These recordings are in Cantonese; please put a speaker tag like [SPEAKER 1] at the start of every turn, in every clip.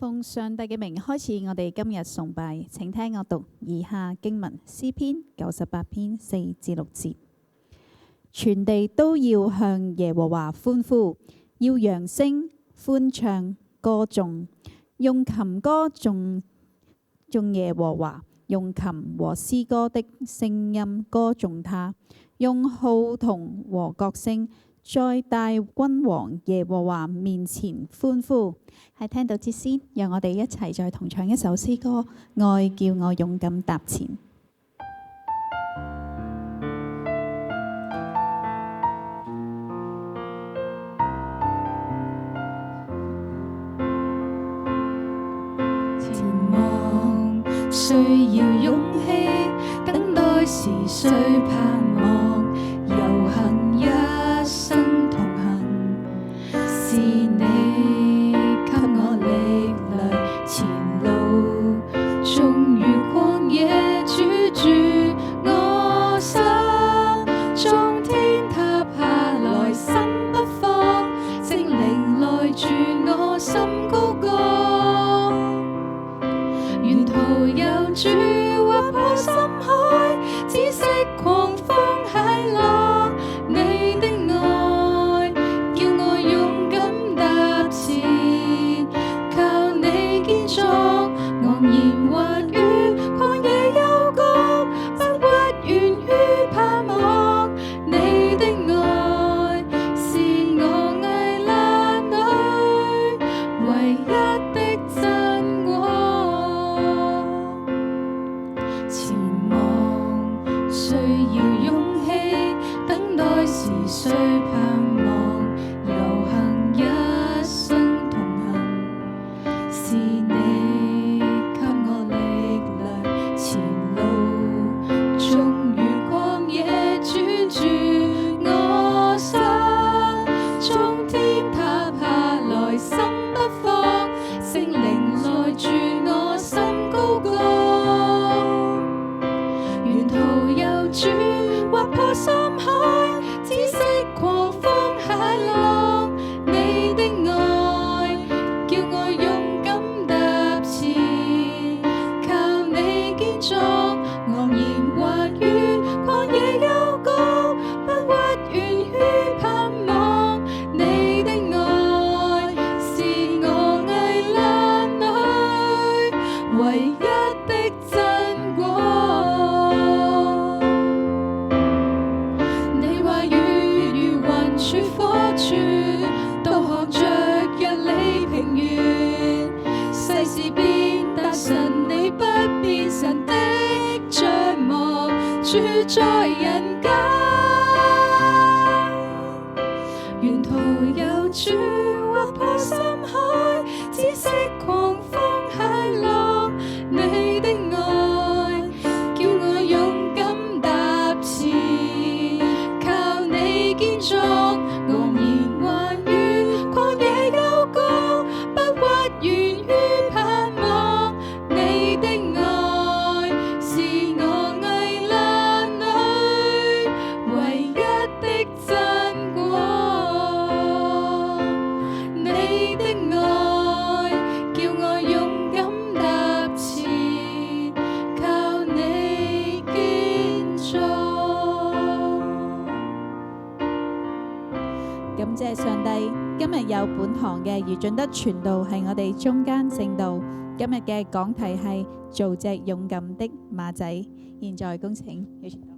[SPEAKER 1] 奉上帝嘅名開始我哋今日崇拜，請聽我讀以下經文：詩篇98篇4至6節。全地都要向耶和華歡呼，要揚聲歡唱歌頌，用琴歌頌耶和華，用琴和詩歌的聲音歌頌他，用號筒和角聲在大君王耶和華面前歡呼。喺聽到之先，讓我哋一齊再同唱一首詩歌《愛叫我勇敢踏前》。
[SPEAKER 2] 前望需要勇氣，等待時需盼望，遊行一生同行，是你給我力量，前路縱如曠野，主住我心，縱天塌下來心不慌，聖靈來住我心高歌，沿途有主劃破深海，知識狂風駭浪，你的愛叫我勇敢踏前，靠你堅壯，昂然橫越曠野幽谷，不屈願於盼望，你的愛是我危難裏唯一的真光。前望需要勇氣，等待時需盼望，遊行一生同行，是你給我力量，前路縱如曠野，主住我心，縱天塌下來心不慌，聖靈來住我心高歌，沿途有主劃破深海，知識狂風駭浪，你的愛叫我勇敢踏前，靠你堅壯，昂然橫越曠野幽谷，不屈願於盼望，你的愛是我危難裏唯一的真光。你話語如雲柱火柱，導航着讓你平原，世事變，但神你不變，神的帳幕住在人間，沿途有主劃破深海，知識狂風駭浪，你的愛叫我勇敢踏前，靠你堅壯，昂然橫越曠野幽谷，不屈願於盼望，你的愛是我危難裏唯一的真光，你的愛叫我勇敢踏前，靠你堅壯。
[SPEAKER 1] 感謝上帝，今日有本堂嘅余進德傳道係我哋中間聖道。今日嘅講題係做隻勇敢的馬仔。現在恭請余傳道。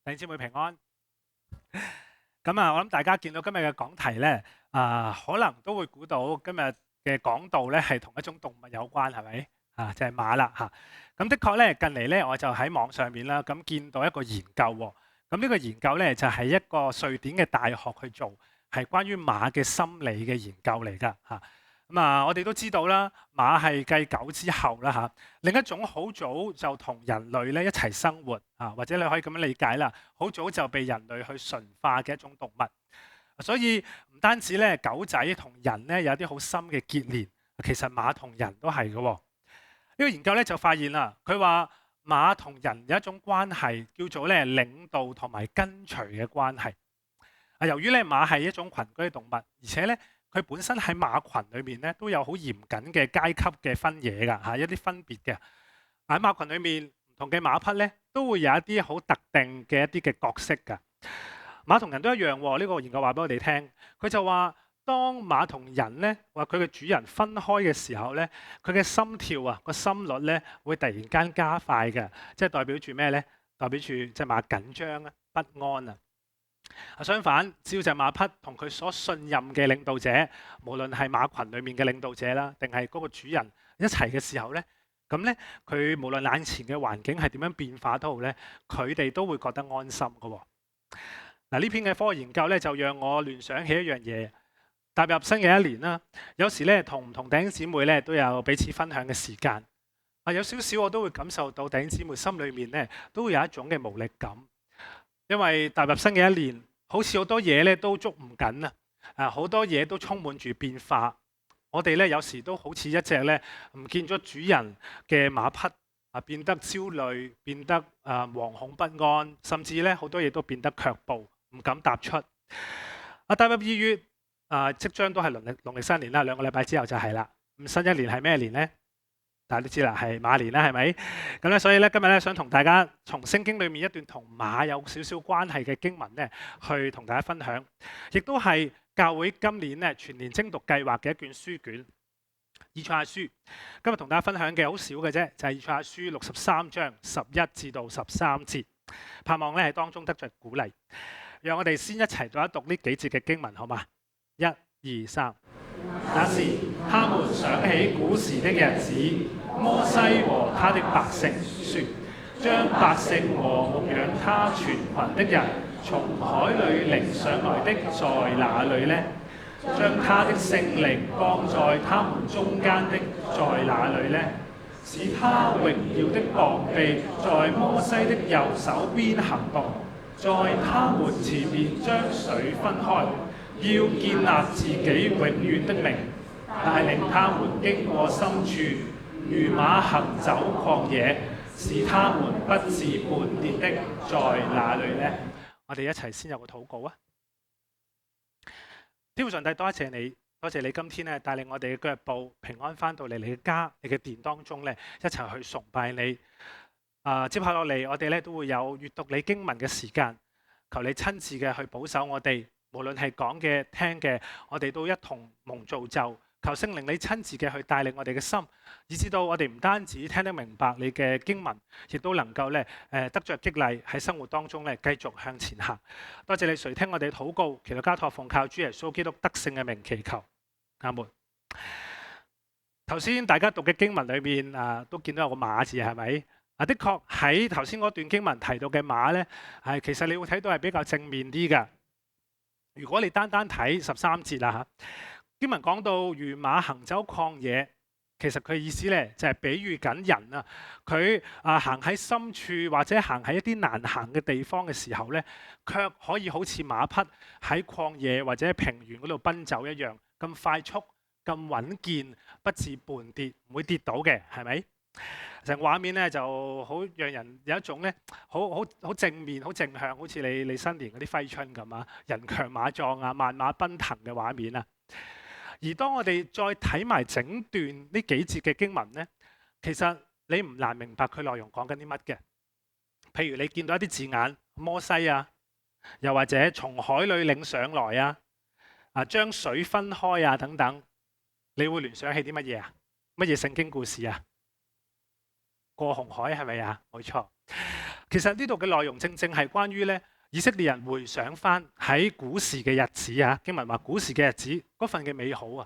[SPEAKER 3] 弟兄姊妹平安。咁啊，我諗大家見到今日嘅講題咧，可能都會估到今日嘅講道咧係同一種動物有關，係咪？就係馬啦嚇。咁的確咧，近嚟咧我就喺網上面啦，咁見到一個研究喎。咁呢個研究咧就係一個瑞典嘅大學去做，係關於馬嘅心理嘅研究嚟㗎嚇。咁啊，我哋都知道啦，馬係繼狗之後啦嚇，另一種好早就同人類咧一齊生活啊，或者你可以咁樣理解啦，好早就被人類去馴化嘅一種動物。所以唔單止咧狗仔同人咧有啲好深嘅結連，其實馬同人都係嘅喎。呢個研究咧就發現啦，佢話馬同人有一種關係叫做咧領導同埋跟隨嘅關係。由於咧馬係一種群居動物，而且咧佢本身喺馬群裏面咧都有好嚴謹嘅階級嘅分野㗎嚇，一啲分別嘅。喺馬群裏面唔同嘅馬匹咧都會有一啲好特定嘅一啲嘅角色㗎。馬同人都一樣喎，呢個研究話俾我哋聽，佢就話當馬同人咧話佢嘅主人分開嘅時候咧，佢嘅心跳啊個心率咧會突然間加快嘅，即係代表住咩咧？代表住隻馬緊張啊、不安啊。相反，只要隻馬匹同佢所信任嘅領導者，無論係馬群裡面嘅領導者啦，定係嗰個主人一齊嘅時候咧，咁咧佢無論眼前嘅環境係點樣變化都好咧，佢哋都會覺得安心嘅喎。嗱，呢篇嘅科學研究咧就讓我聯想起一樣嘢，踏入新嘅一年啦，有時咧同唔同弟兄姊妹咧都有彼此分享嘅時間。有少少我都會感受到弟兄姊妹心裏面咧都會有一種嘅無力感。因為踏入新嘅一年，好似好多嘢咧都捉唔緊啊！好多嘢都充滿住變化。我哋咧有時都好似一隻咧唔見咗主人嘅馬匹啊，變得焦慮，變得惶恐不安，甚至咧好多嘢都變得卻步，唔敢踏出。踏入2月即將都係農曆新年啦，2個禮拜之後就係啦。咁新一年係咩年咧？大家都知啦，係馬年啦，係咪？咁咧，所以咧，今日咧想同大家從聖經裏面一段同馬有少少關係嘅經文咧，去同大家分享，亦都係教會今年咧全年精讀計劃嘅一卷書卷《以賽亞書》。今日同大家分享嘅好少嘅啫，就係《以賽亞書》63章11至到13節，盼望咧喺當中得着鼓勵。讓我哋先一齊讀一讀呢幾節嘅經文，好嗎？1、2、3。那時，他們想起古時的日子，摩西和他的百姓說：將百姓和牧養他全群的人從海裏領上來的在哪裏呢？將他的聖靈降在他們中間的在哪裏呢？使他榮耀的膀臂在摩西的右手邊行動，在他們前面將水分開。要建立自己永遠的名，帶領他們經過深處，如馬行走曠野，使他們不致絆跌的，在哪裏呢？我哋一齊先有個禱告啊！天父上帝，多謝你，多謝你今天咧帶領我哋嘅腳步平安翻到嚟你嘅家、你嘅殿當中咧，一齊去崇拜你。接下落嚟，我哋咧都會有閱讀你經文嘅時間，求你親自嘅去保守我哋。無論係講嘅、聽嘅，我哋都一同蒙造就。求聖靈你親自嘅去帶領我哋嘅心，以至到我哋唔單止聽得明白你嘅經文，亦都能夠咧得着激勵喺生活當中咧繼續向前行。多謝你垂聽我哋禱告，祈禱交託奉靠主耶穌基督得勝嘅名祈求，阿門。頭先大家讀嘅經文裏面都見到有個馬字，係咪？的確喺頭先嗰段經文提到嘅馬咧，其實你會睇到係比較正面啲㗎。如果你單單睇13節啦嚇，經文講到如馬行走曠野，其實佢意思咧就係比喻緊人啊，佢行喺深處或者行喺一啲難行嘅地方嘅時候咧，卻可以好似馬匹喺曠野或者平原嗰度奔走一樣，咁快速、咁穩健，不致絆跌，唔會跌倒嘅，係咪？成個畫面咧就好讓人有一種咧好正面、好正向，好似你新年嗰啲揮春咁啊，人強馬壯啊，萬馬奔騰嘅畫面啊。而當我哋再睇埋整段呢幾節嘅經文咧，其實你唔難明白佢內容講緊啲乜嘅。譬如你見到一啲字眼，摩西啊，又或者從海裏領上來啊，將水分開啊等等，你會聯想起啲乜嘢啊？乜嘢聖經故事啊？過紅海係咪啊？冇錯。其實呢度嘅內容正正係關於咧以色列人回想翻喺古時嘅日子啊。經文話古時嘅日子嗰份嘅美好啊，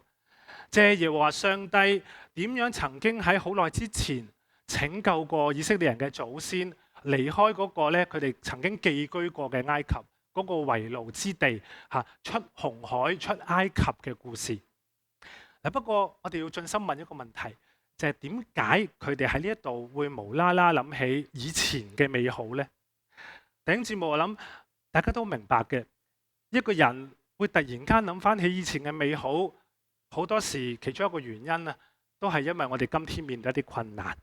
[SPEAKER 3] 即係耶和華上帝點樣曾經喺好耐之前拯救過以色列人嘅祖先離開嗰個咧佢哋曾經寄居過嘅埃及嗰個為奴之地嚇，出紅海出埃及嘅故事。不過我哋要盡心問一個問題。就係點解佢哋喺呢一度會無啦啦諗起以前嘅美好呢？弟兄姊妹，我諗大家都明白嘅，一個人會突然間諗翻起以前嘅美好，好多時其中一個原因啊，都係因為我哋今天面對一啲困難，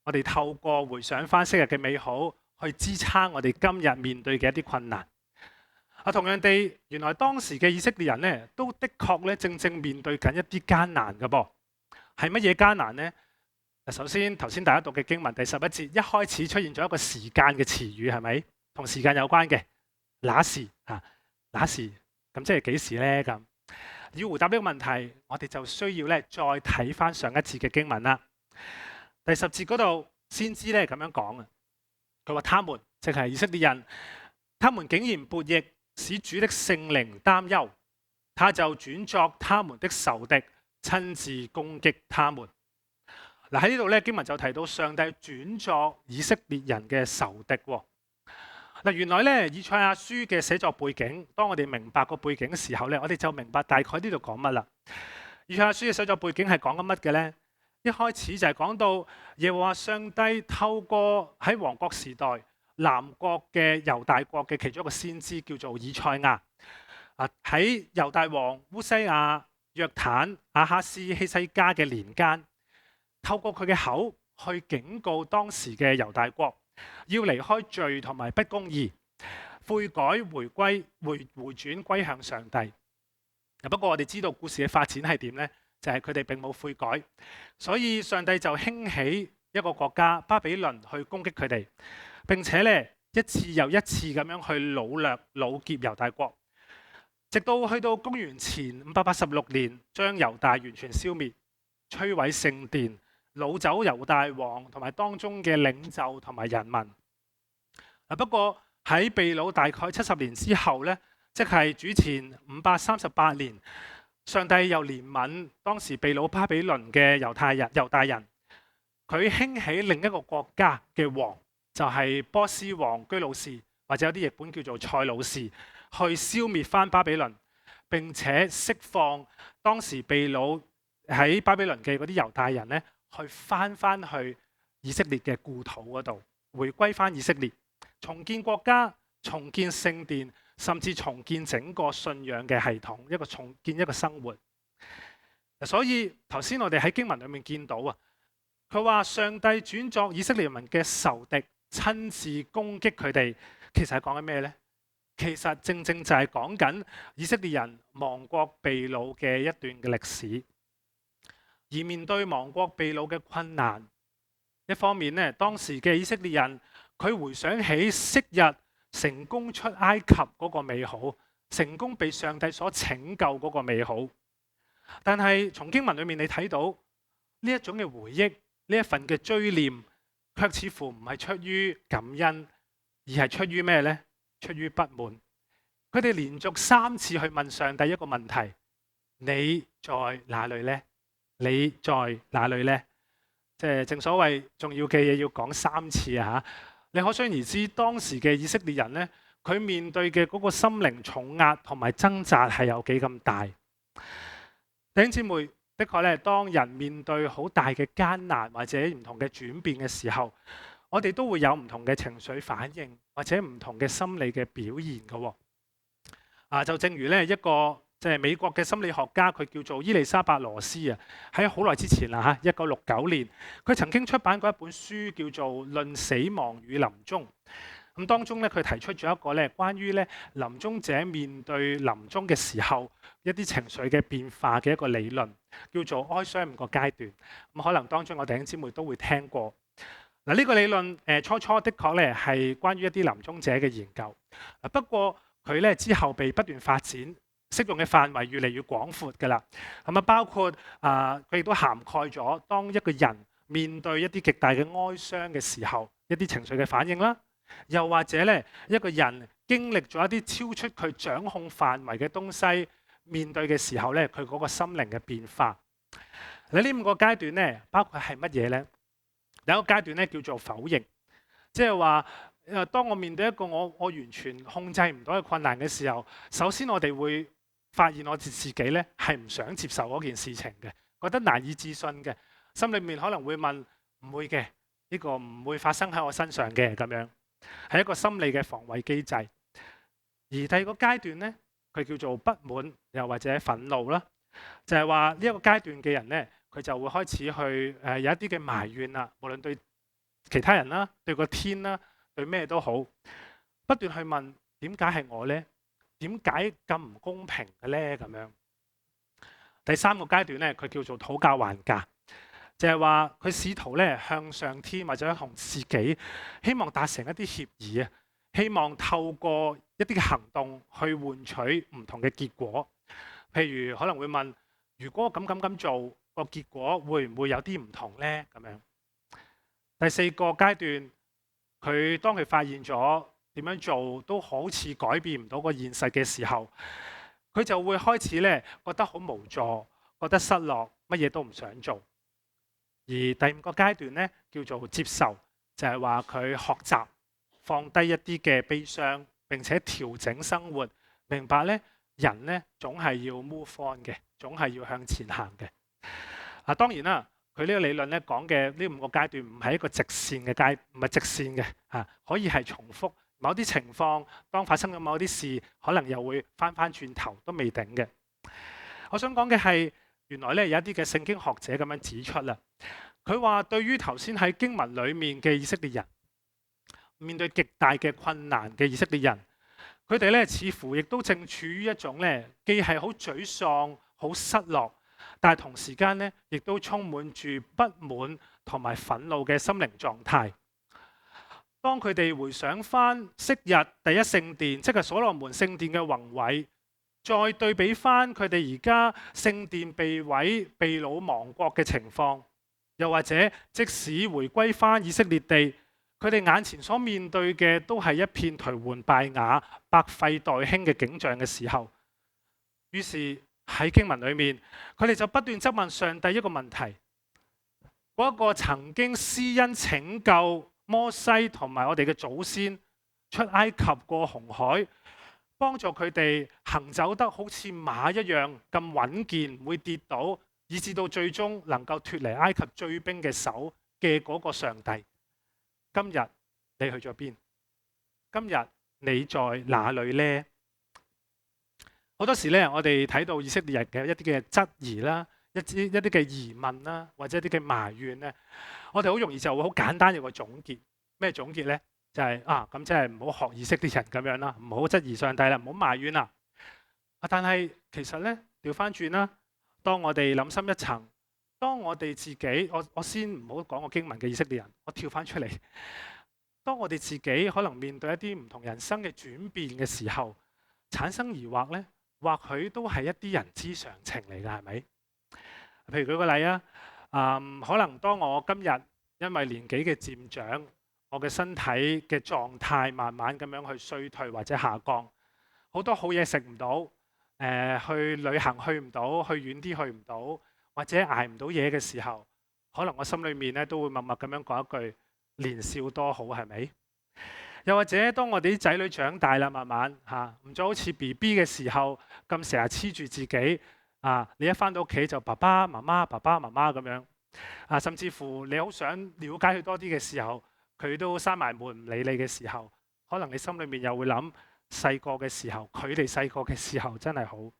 [SPEAKER 3] 我哋透過回想翻昔日嘅美好，去支撐我哋今日面對嘅一啲困難。同樣地，原來當時嘅以色列人咧，都的確咧正面對緊一啲艱難嘅噃。係乜嘢艱難呢？首先頭先大家讀嘅經文第11節，一開始出現咗一個時間嘅詞語，係咪？同時間有關嘅，那時啊，那時，咁即係幾時呢？咁要回答呢個問題，我哋就需要咧再睇翻上一次嘅經文啦。第10節嗰度先知咧咁樣講啊，佢話他們即係以色列人，他們竟然悖逆，使主的聖靈擔憂，他就轉作他們的仇敵，親自攻擊他們。嗱，喺呢度咧經文就提到上帝轉作以色列人嘅仇敵。嗱，原來咧以賽亞書嘅寫作背景，當我哋明白個背景嘅時候咧，我哋就明白大概呢度講乜啦。以賽亞書嘅寫作背景係講緊乜嘅咧？一開始就係講到耶和華上帝透過喺王國時代南國嘅猶大國嘅其中一個先知叫做以賽亞，喺猶大王烏西亞、約坦、亞哈斯、希西家嘅年間，透過佢嘅口去警告當時嘅猶大國，要離開罪同埋不公義，悔改回轉歸向上帝。不過我哋知道故事嘅發展係點呢？就係佢哋並冇悔改，所以上帝就興起一個國家巴比倫去攻擊佢哋，並且咧一次又一次咁樣去擄劫猶大國，直到去到公元前586年，將猶大完全消滅，摧毀聖殿，擄走猶大王同埋當中嘅領袖同埋人民。不過喺被擄大概70年之後咧，即係主前538年。上帝又憐憫當時被擄巴比倫嘅猶大人，佢興起另一個國家嘅王，就係波斯王居魯士，或者有啲譯本叫做塞魯士，去消滅翻巴比倫，並且釋放當時被擄喺巴比倫嘅嗰啲猶大人咧，去翻去以色列嘅故土嗰度，回歸翻以色列，重建國家，重建聖殿。甚至重建整個信仰嘅系統，重建一個生活。所以頭先我哋喺經文裏面見到啊，佢話上帝轉作以色列人民嘅仇敵，親自攻擊佢哋。其實係講緊咩呢？其實正就係講緊以色列人亡國被擄嘅一段嘅歷史。而面對亡國被擄嘅困難，一方面呢，當時嘅以色列人佢回想起昔日成功出埃及嗰個美好，成功被上帝所拯救嗰個美好。但係從經文裏面你睇到呢一種嘅回憶，呢一份嘅追念，卻似乎唔係出於感恩，而係出於咩呢？出於不滿。佢哋連續3次去問上帝一個問題：你在哪裏呢？你在哪裏呢？即係正所謂重要嘅嘢要講3次啊！你可想而知，當時嘅以色列人呢，佢面對嘅嗰個心靈重壓同埋掙扎係有幾咁大。弟兄姊妹，的確咧，當人面對好大嘅艱難或者唔同嘅轉變嘅時候，我哋都會有唔同嘅情緒反應或者唔同嘅心理嘅表現嘅。就正如咧一個即係美國嘅心理學家，佢叫做伊麗莎白羅斯啊，喺好耐之前啦嚇，1969年，佢曾經出版過一本書叫做《論死亡與臨終》。咁當中咧，佢提出咗一個咧關於咧臨終者面對臨終嘅時候一啲情緒嘅變化嘅一個理論，叫做哀傷5個階段。咁可能當中我弟兄姊妹都會聽過。嗱，呢個理論初的確咧係關於一啲臨終者嘅研究。不過佢咧之後被不斷發展。適用嘅範圍越嚟越廣闊㗎啦，咁包括佢亦都涵蓋咗當一個人面對一啲極大嘅哀傷嘅時候，一啲情緒嘅反應啦，又或者咧一個人經歷咗一啲超出佢掌控範圍嘅東西，面對嘅時候咧，佢嗰個心靈嘅變化。呢5個階段咧，包括係乜嘢咧？第一個階段咧叫做否認，即係話當我面對一個我完全控制唔到嘅困難嘅時候，首先我哋會發現我自己咧係唔想接受嗰件事情嘅，覺得難以置信嘅，心裏面可能會問唔會嘅，呢個唔會發生喺我身上嘅，咁樣係一個心理嘅防衛機制。而第二個階段咧，佢叫做不滿又或者憤怒啦，就係話呢一個階段嘅人咧，佢就會開始去有一啲嘅埋怨啦，無論對其他人啦，對個天啦，對咩都好，不斷去問點解係我呢？點解咁唔公平嘅呢？咁樣。第3個階段咧，佢叫做討價還價，就係話佢試圖咧向上天或者向自己，希望達成一啲協議啊，希望透過一啲嘅行動去換取唔同嘅結果。譬如可能會問：如果我咁做，個結果會唔會有啲唔同呢？咁樣。第4個階段，佢當佢發現咗點樣做都好似改變唔到個現實嘅時候，佢就會開始咧覺得好無助，覺得失落，乜嘢都唔想做。而第5個階段咧叫做接受，就係話佢學習放低一啲嘅悲傷，並且調整生活，明白咧人咧總係要 move on 嘅，總係要向前行嘅。當然啦，佢呢個理論咧講嘅呢5個階段唔係一個直線嘅唔係直線嘅，可以係重複。某啲情況，當發生咗某啲事，可能又會翻轉頭都未定嘅。我想講嘅係，原來咧有一啲嘅聖經學者咁樣指出啦。佢話對於頭先喺經文裡面嘅以色列人，面對極大嘅困難嘅以色列人，佢哋咧似乎亦都正處於一種咧既係好沮喪、好失落，但係同時間咧亦都充滿住不滿同埋憤怒嘅心靈狀態。當佢哋回想翻昔日第一聖殿，即係所羅門聖殿嘅宏偉，再對比翻佢哋而家聖殿被毀、被擄亡國嘅情況，又或者即使回歸翻以色列地，佢哋眼前所面對嘅都係一片頹垣敗瓦、百廢待興嘅景象嘅時候，於是喺經文裏面，佢哋就不斷質問上帝一個問題：嗰一個曾經施恩拯救摩西同埋我哋嘅祖先出埃及過紅海，幫助佢哋行走得好似馬一樣咁穩健，唔會跌倒，以至到最終能夠脫離埃及追兵嘅手嘅嗰個上帝，今日你去咗邊？今日你在哪裏呢？好多時咧，我哋睇到以色列人嘅一啲嘅質疑啦，一啲嘅疑問啦，或者一啲嘅埋怨咧，我哋好容易就會好簡單有個總結。咩總結呢？就係咁即係唔好學以色列人咁樣啦，唔好質疑上帝啦，唔好埋怨啦。但係其實呢，調翻轉啦，當我哋諗深一層，當我哋自己，我先唔好講個經文嘅以色列人，我跳翻出嚟，當我哋自己可能面對一啲唔同人生嘅轉變嘅時候，產生疑惑呢，或許都係一啲人之常情嚟㗎，係咪？譬如舉個例啊，可能當我今日因為年紀嘅漸長，我嘅身體嘅狀態慢慢咁樣去衰退或者下降，好多好嘢食唔到，去旅行去唔到，去遠啲去唔到，或者捱唔到嘢嘅時候，可能我心裏面咧都會默默咁樣講一句：年少多好，係咪？又或者當我哋啲仔女長大啦，慢慢唔再好似 BB 嘅時候咁成日黐住自己你一返到屋企就爸爸媽媽咁樣甚至乎你好想了解佢多啲嘅時候，佢都閂埋門唔理你嘅時候，可能你心裏面又會諗細個嘅時候，佢哋細個嘅時候真係好。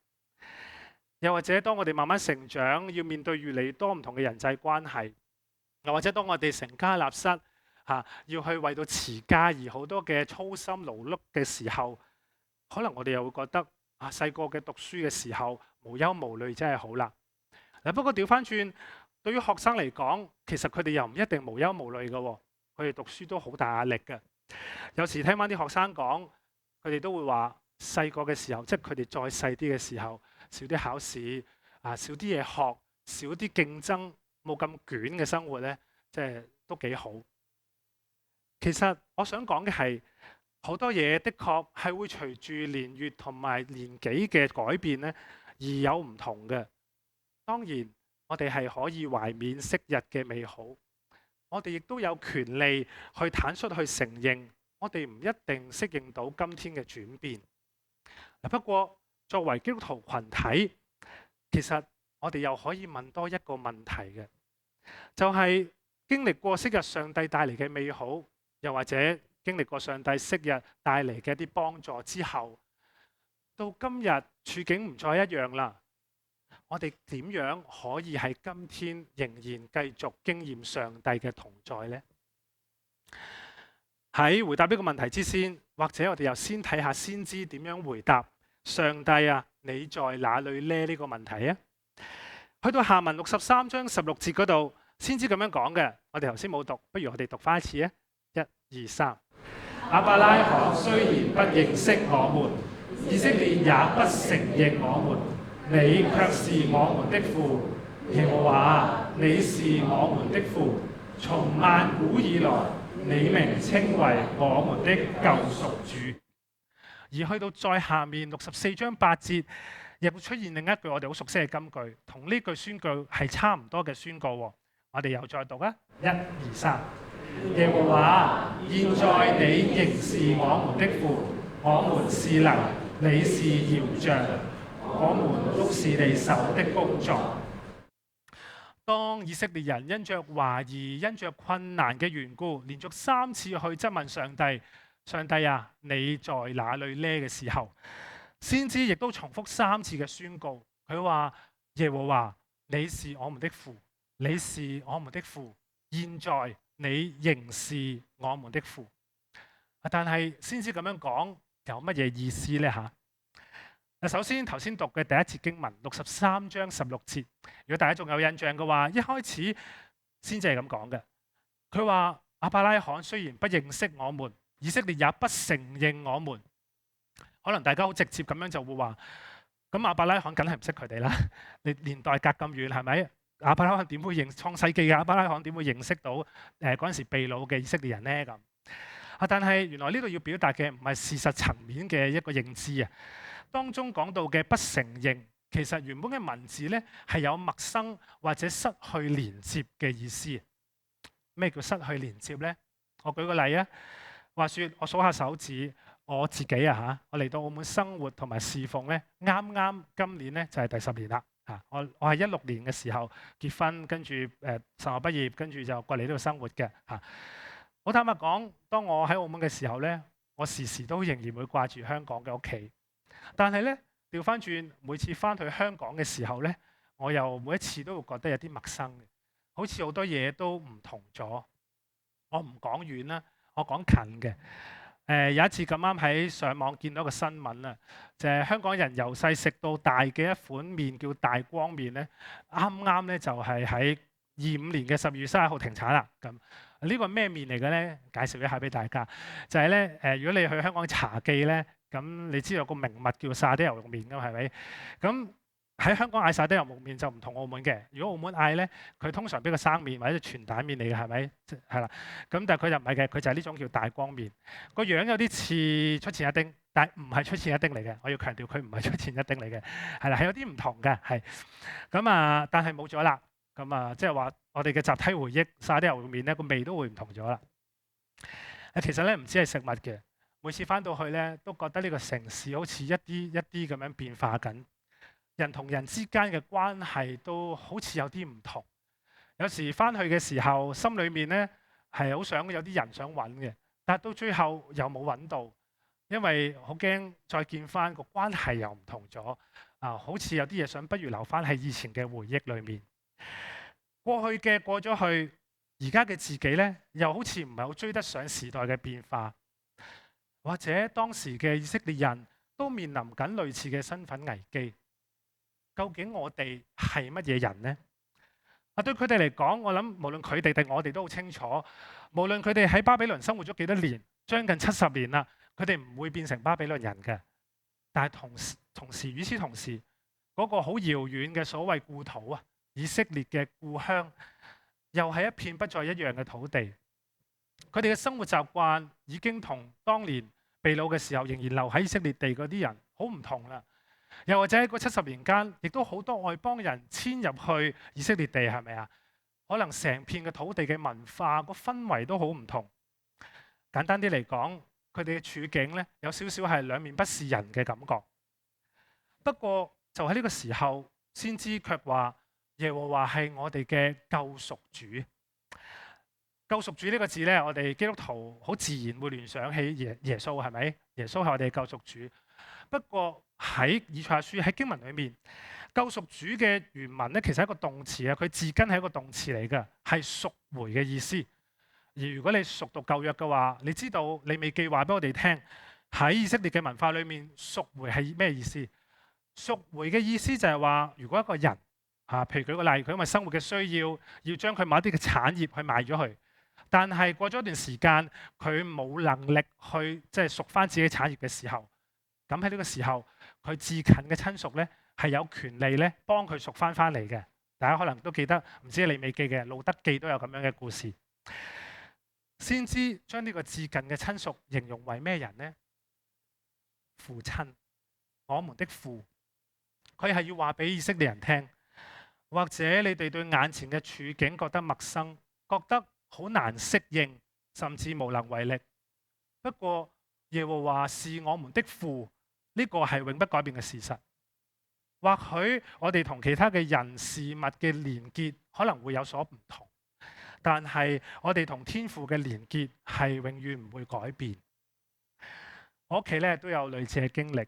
[SPEAKER 3] 又或者當我哋慢慢成長，要面對越嚟越多唔同嘅人際關係，又或者當我哋成家立室要去為到持家而好多嘅操心勞碌嘅時候，可能我哋又會覺得細個嘅讀書嘅時候無憂無慮真係好啦。不過調翻轉，對於學生嚟講，其實佢哋又唔一定無憂無慮嘅，佢哋讀書都好大壓力嘅。有時聽翻啲學生講，佢哋都會話細個嘅時候，即係佢哋再細啲嘅時候，少啲考試少啲嘢學，少啲競爭，冇咁捲嘅生活呢，即係都幾好。其實我想講嘅係，好多嘢的確係會隨住年月同埋年紀嘅改變呢而有唔同嘅。當然，我哋係可以懷緬昔日嘅美好，我哋亦都有權利去坦率去承認，我哋唔一定適應到今天嘅轉變。不過作為基督徒群體，其實我哋又可以問多一個問題嘅，就係經歷過昔日上帝帶嚟嘅美好，又或者經歷過上帝昔日帶嚟嘅一啲幫助之後，到今日處境唔再一樣啦。我哋點樣可以喺今天仍然繼續經驗上帝嘅同在呢？喺回答呢個問題之先，或者我哋又先睇下先知點樣回答上帝啊，你在哪裏呢？呢個問題啊，去到下文63章16節嗰度，先知咁樣講嘅。我哋頭先冇讀，不如我哋讀翻一次啊！ 1、2、3。亞伯拉罕雖然不認識我們，以色列也不承認我們，你卻是我們的父。耶和華，你是我們的父，從萬古以來，你名稱為我們的救贖主。而去到再下面64章8節，亦會出現另一句我哋好熟悉嘅金句，同呢句宣告係差唔多嘅宣告喎。我哋又再讀啊！1、2、3。耶和華，現在你仍是我們的父，我們是能，你是窯匠，我們都是你手的工作。當以色列人因着懷疑、因着困難嘅緣故，連續3次去質問上帝：上帝啊，你在哪裏呢？嘅時候，先知亦都重複3次嘅宣告。佢話：耶和華，你是我們的父，你是我們的父，現在你仍是我們的父。但係先知咁樣講有乜嘢意思呢？首先頭先讀嘅第一節經文63章16節，如果大家仲有印象嘅話，一開始先至係咁講嘅。佢話亞伯拉罕雖然不認識我們，以色列也不承認我們。可能大家好直接咁樣就會話：咁亞伯拉罕梗係唔識佢哋啦，年代隔咁遠係咪？亞伯拉罕點會認創世記嘅亞伯拉罕點會認識到嗰陣時被擄嘅以色列人呢？咁但係原來呢度要表達嘅唔係事實層面嘅一個認知啊。當中講到嘅不承認，其實原本嘅文字呢係有陌生或者失去連接嘅意思。咩叫失去連接呢？我舉個例啊，話說我數下手指，我自己我嚟到澳門生活同埋侍奉呢，啱啱今年呢就係第10年啦。我係16年嘅時候結婚，跟住神學畢業，跟住就過嚟呢度生活嘅。好坦白講，當我喺澳門嘅時候呢，我時時都仍然會掛住香港嘅屋企。但係呢，調翻轉，每次翻去香港嘅時候呢，我又每一次都會覺得有啲陌生嘅，好似好多嘢都唔同咗。我唔講遠啦，我講近嘅。有一次咁啱喺上網見到個新聞啊，就係香港人由細食到大嘅一款麵叫大光麵呢，啱啱呢就係喺25年嘅12月31號停產啦。咁呢個咩麵嚟嘅呢？介紹一下俾大家，就係呢，如果你去香港茶記呢，咁你知道個名物叫沙爹牛肉麵㗎，係咪？咁喺香港嗌沙爹牛肉麵就唔同澳門嘅。如果澳門嗌呢，佢通常俾個生麵或者全蛋麵嚟嘅，係咪？係啦。咁但係佢就唔係嘅，佢就係呢種叫大光麵。個樣有啲似出前一丁，但係唔係出前一丁嚟嘅。我要強調佢唔係出前一丁嚟嘅，係啦，係有啲唔同嘅，係。咁但係冇咗啦。咁即係話我哋嘅集體回憶，沙爹牛肉麵呢個味都會唔同咗啦。其實呢唔止係食物嘅，每次翻到去呢都覺得呢個城市好似一啲一啲咁樣變化緊。人同人之間嘅關係都好似有啲唔同。有時翻去嘅時候，心裏面呢係好想有啲人想揾嘅，但係到最後又冇揾到，因為好驚再見翻個關係又唔同咗。好似有啲嘢想不如留翻喺以前嘅回憶裏面。過去嘅過咗去，而家嘅自己呢又好似唔係好追得上時代嘅變化，或者當時嘅以色列人都面臨緊類似嘅身份危機。究竟我哋係乜嘢人呢？對佢哋嚟講，我諗無論佢哋定我哋都好清楚，無論佢哋喺巴比倫生活咗幾多年，將近70年啦，佢哋唔會變成巴比倫人嘅。但係同時與此同時，嗰個好遙遠嘅所謂故土啊，以色列嘅故鄉，又係一片不再一樣嘅土地。佢哋嘅生活習慣已經同當年被擄嘅時候仍然留喺以色列地嗰啲人好唔同啦。又或者喺嗰70年間，亦都好多外邦人遷入去以色列地，係咪啊？可能成片嘅土地嘅文化個氛圍都好唔同。簡單啲嚟講，佢哋嘅處境呢，有少少係兩面不是人嘅感覺。不過就喺呢個時候，先知卻話耶和華係我哋嘅救贖主。救贖主呢個字呢，我哋基督徒好自然會聯想起耶穌，係咪？耶穌係我哋嘅救贖主。不過喺以賽亞書喺經文裏面，救贖主嘅原文咧，其實係一個動詞啊，佢字根係一個動詞嚟嘅，係贖回嘅意思。而如果你熟讀舊約嘅話，你知道利未記話俾我哋聽，喺以色列嘅文化裏面，贖回係咩意思？贖回嘅意思就係話，如果一個人譬如舉個例，佢因為生活嘅需要，要將佢某一啲嘅產業去賣咗去，但係過咗一段時間，佢冇能力去即係贖翻自己產業嘅時候，咁喺呢個時候，佢至近嘅親屬咧係有權利咧幫佢贖翻嚟嘅。大家可能都記得，唔知利未記嘅路德記都有咁樣嘅故事。先知將呢個至近嘅親屬形容為咩人呢？父親，我們的父。佢係要話俾以色列人聽，或者你哋對眼前嘅處境覺得陌生，覺得好難適應，甚至無能為力。不過耶和華是我們的父，呢個係永不改變嘅事實。或許我哋同其他嘅人事物嘅連結可能會有所唔同，但係我哋同天父嘅連結係永遠唔會改變。我屋企咧都有類似嘅經歷。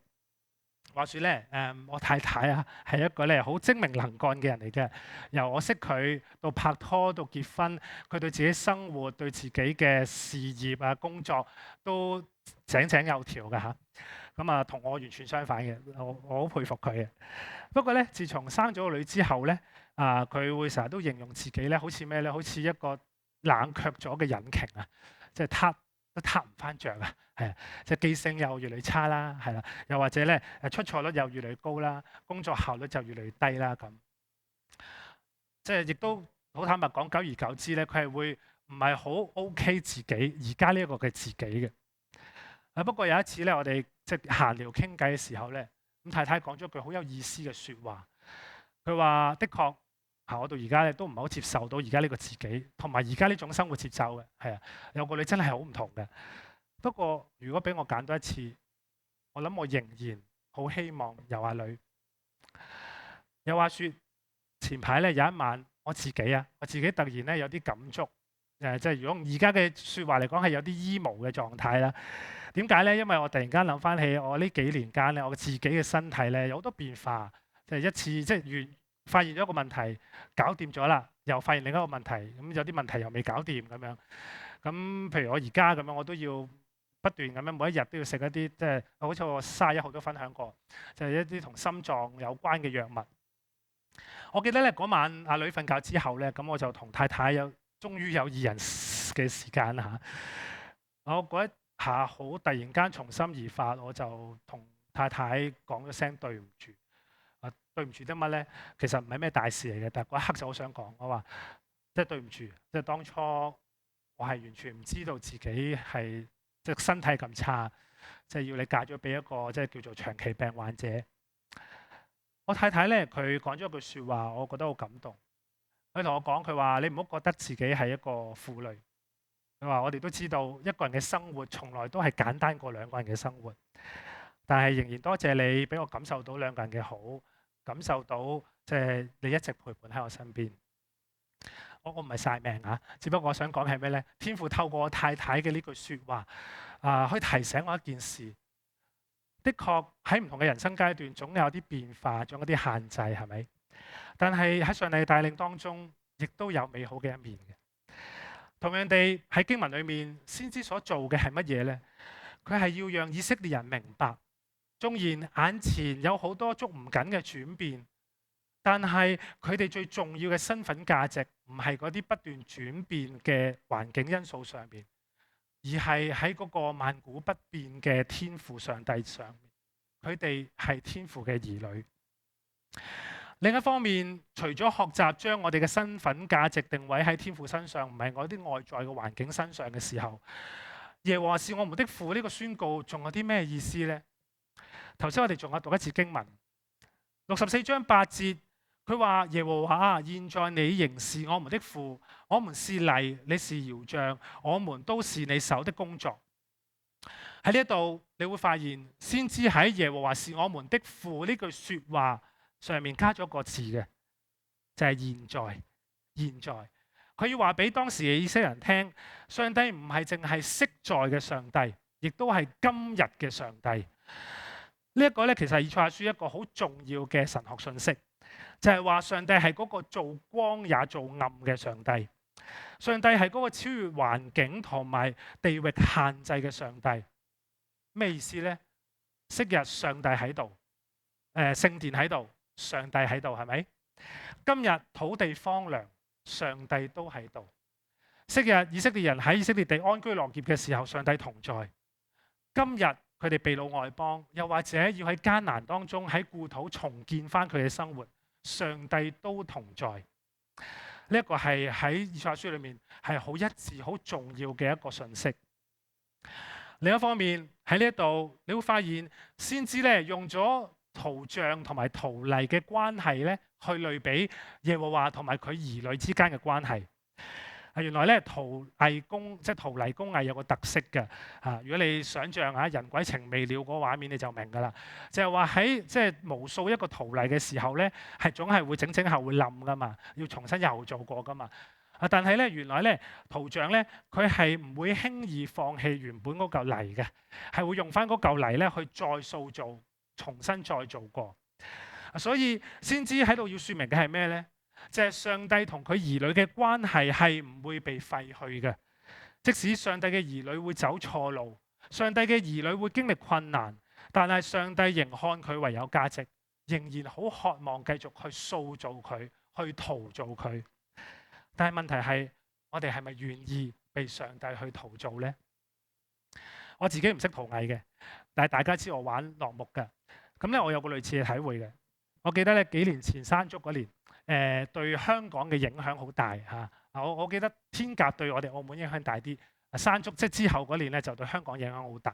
[SPEAKER 3] 話說咧，我太太係一個咧好精明能幹嘅人嚟嘅。由我識佢到拍拖到結婚，佢對自己生活、對自己嘅事業工作都井井有條嘅嚇。咁同我完全相反嘅，我好佩服佢嘅。不過咧，自從生咗個女之後咧，佢會成日都形容自己咧，好似咩咧？好似一個冷卻咗嘅引擎啊，即係撻都撻唔翻著啊，係啊，即係記性又越嚟越差啦，係啦，又或者咧出錯率又越嚟越高啦，工作效率就越嚟越低啦咁。即係亦都好坦白講，久而久之咧，佢係會唔係好 OK 自己而家呢一個嘅自己嘅。不過有一次咧，我哋即係閒聊傾偈嘅時候咧，咁太太講咗句好有意思嘅説話。佢話：的確，我到而家咧都唔係好接受到而家呢個自己，同埋而家呢種生活節奏嘅。係啊，有個女真係好唔同嘅。不過如果俾我揀多一次，我諗我仍然好希望有阿女。又話説前排咧有一晚，我自己突然咧有啲感觸。即係如果而家嘅説話嚟講，係有啲 emo 嘅狀態啦。點解咧？因為我突然間諗翻起我呢幾年間咧，我自己嘅身體咧有好多變化，即係一次即係發現咗一個問題，搞掂咗啦，又發現另一個問題，咁有啲問題又未搞掂咁樣。咁譬如我而家咁樣，我都要不斷咁樣每一日都要食一啲即係好似我31號都分享過，就係一啲同心臟有關嘅藥物。我記得咧嗰晚阿女瞓覺之後咧，咁我就同太太終於有2人嘅時間啦嚇。我嗰一下好突然間從心而發，我就同太太講咗聲對唔住。對唔住啲乜咧？其實唔係咩大事嚟嘅，但係嗰一刻就好想講，我話即係對唔住，即係當初我係完全唔知道自己係即係身體咁差，即係要你嫁咗俾一個即係叫做長期病患者。我太太咧，佢講咗一句説話，我覺得好感動。佢同我講，佢話你唔好覺得自己係一個負累。佢話我哋都知道一個人嘅生活從來都係簡單過2個人嘅生活，但係仍然多謝你俾我感受到2個人嘅好，感受到即係你一直陪伴喺我身邊。我唔係晒命只不過我想講係咩咧？天父透過我太太嘅呢句説話去提醒我一件事。的確喺唔同嘅人生階段，總有啲變化，總有啲限制，係咪？但係喺上帝帶領當中，亦都有美好嘅一面嘅。同樣地喺經文裏面，先知所做嘅係乜嘢呢？佢係要讓以色列人明白，縱然眼前有好多捉唔緊嘅轉變，但係佢哋最重要嘅身份價值唔係嗰啲不斷轉變嘅環境因素上面，而係喺嗰個萬古不變嘅天父上帝上面。佢哋係天父嘅兒女。另一方面，除咗學習將我哋嘅身份價值定位喺天父身上，唔係我啲外在嘅環境身上嘅時候，耶和華是我們的父呢個宣告仲有啲咩意思呢？頭先我哋仲有讀一次經文，64章8節，佢話耶和華現在你仍是我們的父，我們是泥，你是窯匠，我們都是你手的工作。喺呢一度你會發現，先知喺耶和華是我們的父呢句説話上面加咗個字嘅，就係現在。現在佢要話俾當時嘅以色列人聽，上帝唔係淨係昔在嘅上帝，亦都係今日嘅上帝。呢一個咧，其實係以賽亞書一個好重要嘅神學信息，就係話上帝係嗰個做光也做暗嘅上帝。上帝係嗰個超越環境同埋地域限制嘅上帝。咩意思呢？昔日上帝喺度，聖殿喺度，上帝喺度，係咪？今日土地荒涼，上帝都喺度。昔日以色列人喺以色列地安居樂業嘅時候，上帝同在。今日佢哋被擄外邦，又或者要喺艱難當中喺故土重建翻佢嘅生活，上帝都同在。呢一個係喺以賽亞書裏面係好一致、好重要嘅一個信息。另一方面喺呢一度，你會發現先知咧用咗圖像同埋圖例嘅關係咧，去類比耶和華同埋佢兒女之間嘅關係。原來咧圖例工藝有個特色嘅嚇。如果你想像下人鬼情未了嗰個畫面，你就明㗎啦。就係話喺即係無數一個圖例嘅時候咧，係總係會整下會冧㗎嘛，要重新又做過㗎嘛。但係咧原來咧圖像咧佢係唔會輕易放棄原本嗰嚿泥嘅，係會用翻嗰嚿泥咧去再塑造、重新再做過。所以先知喺度要説明嘅係咩咧？就係上帝同佢兒女嘅關係係唔會被廢去嘅。即使上帝嘅兒女會走錯路，上帝嘅兒女會經歷困難，但係上帝仍看佢為有價值，仍然好渴望繼續去塑造佢，去陶造佢。但係問題係，我哋係咪願意被上帝去陶造呢？我自己唔識陶藝嘅，但係大家知我玩樂木嘅。咁咧，我有個類似嘅體會嘅。我記得咧幾年前山竹嗰年，對香港嘅影響好大嚇。我記得天鴿對我哋澳門影響大啲，山竹即之後嗰年咧就對香港影響好大。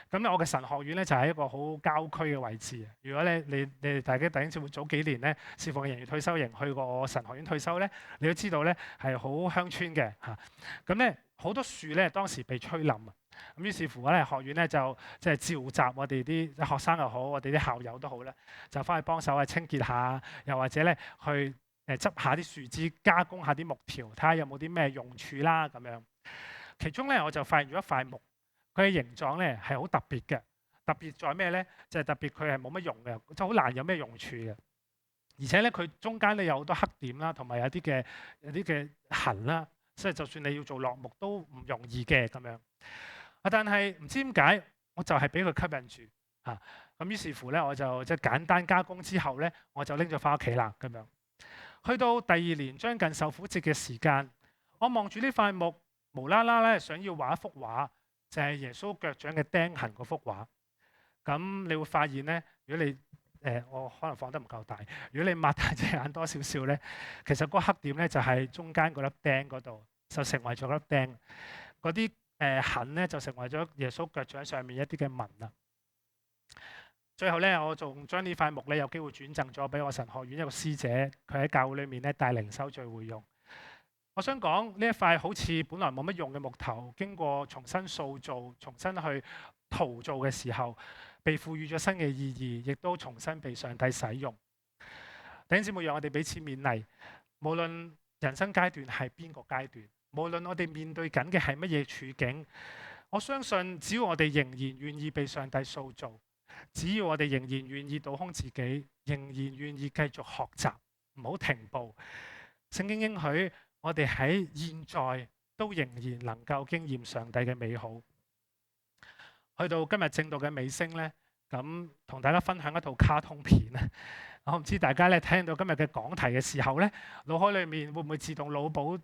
[SPEAKER 3] 咁咧我嘅神學院咧就喺一個好郊區嘅位置。如果咧你大家弟兄姊妹早幾年咧侍奉嘅人員退休營去過我神學院退休咧，你都知道咧係好鄉村嘅嚇。咁咧好多樹咧當時被吹冧啊。咁於是乎咧學院咧就即係召集我哋啲學生又好，我哋啲校友都好咧，就翻去幫手清潔下，又或者咧去執下啲樹枝，加工下啲木條，睇下有冇啲咩用處啦咁樣。其中咧我就發現咗一塊木。佢嘅形狀咧係好特別嘅，特別在咩咧？就係特別佢係冇乜用嘅，就好難有咩用處嘅。而且咧佢中間咧有好多黑點啦，同埋有啲嘅痕啦，所以就算你要做落木都唔容易嘅咁樣。但係唔知點解，我就係俾佢吸引住嚇。咁於是乎咧，我就即係簡單加工之後咧，我就拎咗翻屋企啦咁樣。去到第二年將近受苦節嘅時間，我望住呢塊木，無啦啦咧想要畫一幅畫。就係耶穌腳掌嘅釘痕嗰幅畫，咁你會發現咧，如果你我可能放得唔夠大，如果你擘大隻眼多少少咧，其實嗰個黑點咧就係中間嗰粒釘嗰度，就成為咗粒釘，嗰啲痕咧就成為咗耶穌腳掌上面一啲嘅紋啦。最後咧，我仲將呢塊木咧有機會轉贈咗俾我神學院一個師姐，佢喺教會裏面咧帶靈修聚會用。我想講呢一塊好似本來冇乜用嘅木頭，經過重新塑造、重新去陶造嘅時候，被賦予咗新嘅意義，亦都重新被上帝使用。弟兄姊妹，讓我哋彼此勉勵，無論人生階段係邊個階段，無論我哋面對緊嘅係乜嘢處境，我相信只要我哋仍然願意被上帝塑造，只要我哋仍然願意倒空自己，仍然願意繼續學習，唔好停步。聖經應許我哋喺現在都仍然能夠經驗上帝嘅美好。去到今日正道嘅尾聲咧，咁同大家分享一套卡通片啊！我唔知大家咧聽到今日嘅講題嘅時候咧，腦海裡面會唔會自動腦補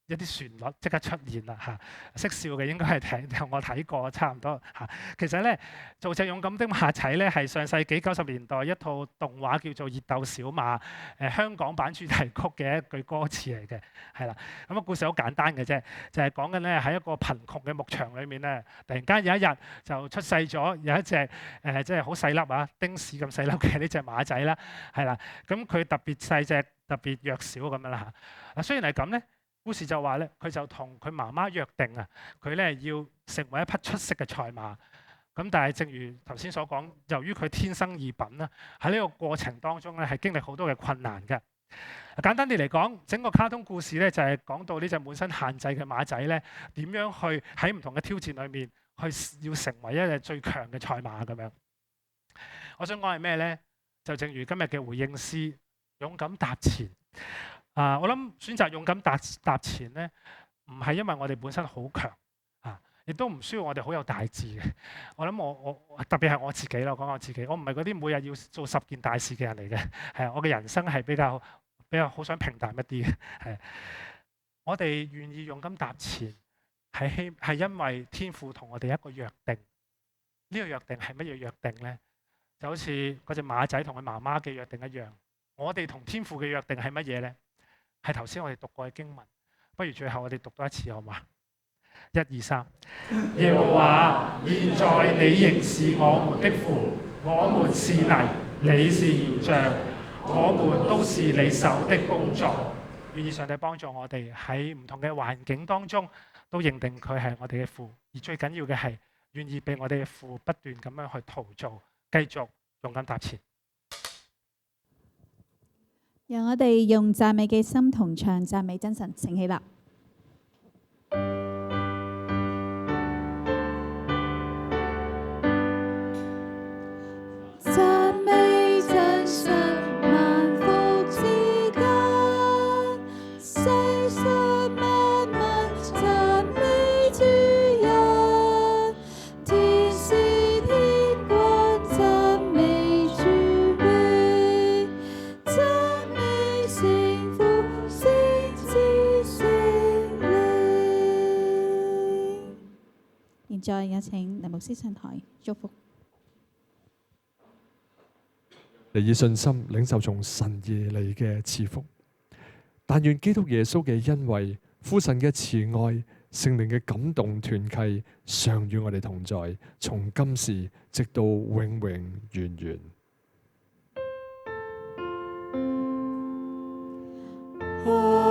[SPEAKER 3] 一啲旋律即刻出現啦嚇？識笑嘅應該係同我睇過差唔多嚇。其實咧，做隻勇敢的馬仔咧係上世紀90年代一套動畫叫做《熱鬥小馬》香港版主題曲嘅一句歌詞嚟嘅，係啦。咁個故事好簡單嘅啫，就係講緊咧喺一個貧窮嘅牧場裏面咧，突然間有一日就出世咗有一隻即係好細粒啊，丁屎咁細粒嘅呢隻馬仔啦，係啦。咁佢特別細隻，特別弱小咁樣啦嚇。雖然係咁咧。故事就話咧，佢就同佢媽媽約定啊，佢咧要成為一匹出色嘅賽馬。咁但係正如頭先所講，由於佢天生異稟啦，喺呢個過程當中咧係經歷好多嘅困難嘅。簡單啲嚟講，整個卡通故事咧就係講到呢隻滿身限制嘅馬仔咧，點樣去喺唔同嘅挑戰裏面去要成為一隻最強嘅賽馬咁樣。我想講係咩咧？就正如今日嘅回應詩，勇敢踏前。我諗選擇勇敢踏前咧，唔係因為我哋本身好強啊，亦都唔需要我哋好有大志嘅。我諗我特別係我自己啦，講我自己，我唔係嗰啲每日要做10件大事嘅人嚟嘅，係我嘅人生係比較好想平淡一啲嘅。係我哋願意勇敢踏前，係因為天父同我哋一個約定。呢個約定係乜嘢約定咧？就好似嗰隻馬仔同佢媽媽嘅約定一樣。我哋同天父嘅約定係乜嘢咧？係頭先我哋讀過嘅經文。不如最後我哋讀多一次好嘛？1、2、3。耶和華，現在你仍是我們的父，我們是泥，你是窯匠，我們都是你手的工作。願意上帝幫助我哋喺唔同嘅環境當中，都認定佢係我哋嘅父。而最緊要嘅係，願意俾我哋嘅父不斷咁樣去陶造，繼續勇敢踏前。
[SPEAKER 1] 讓我哋用讚美嘅心同唱讚美真神，請起立。讚美真神，萬福之根，世上萬民讚美主人，天使天軍讚美主榮，讚美聖父、聖子、聖靈。現在有請林牧師上台祝福。
[SPEAKER 4] 你以信心領受從神而嚟嘅賜福，但願基督耶穌嘅恩惠、父神嘅慈愛、聖靈嘅感動團契，常與我哋同在，從今時直到永永遠遠。
[SPEAKER 1] 啊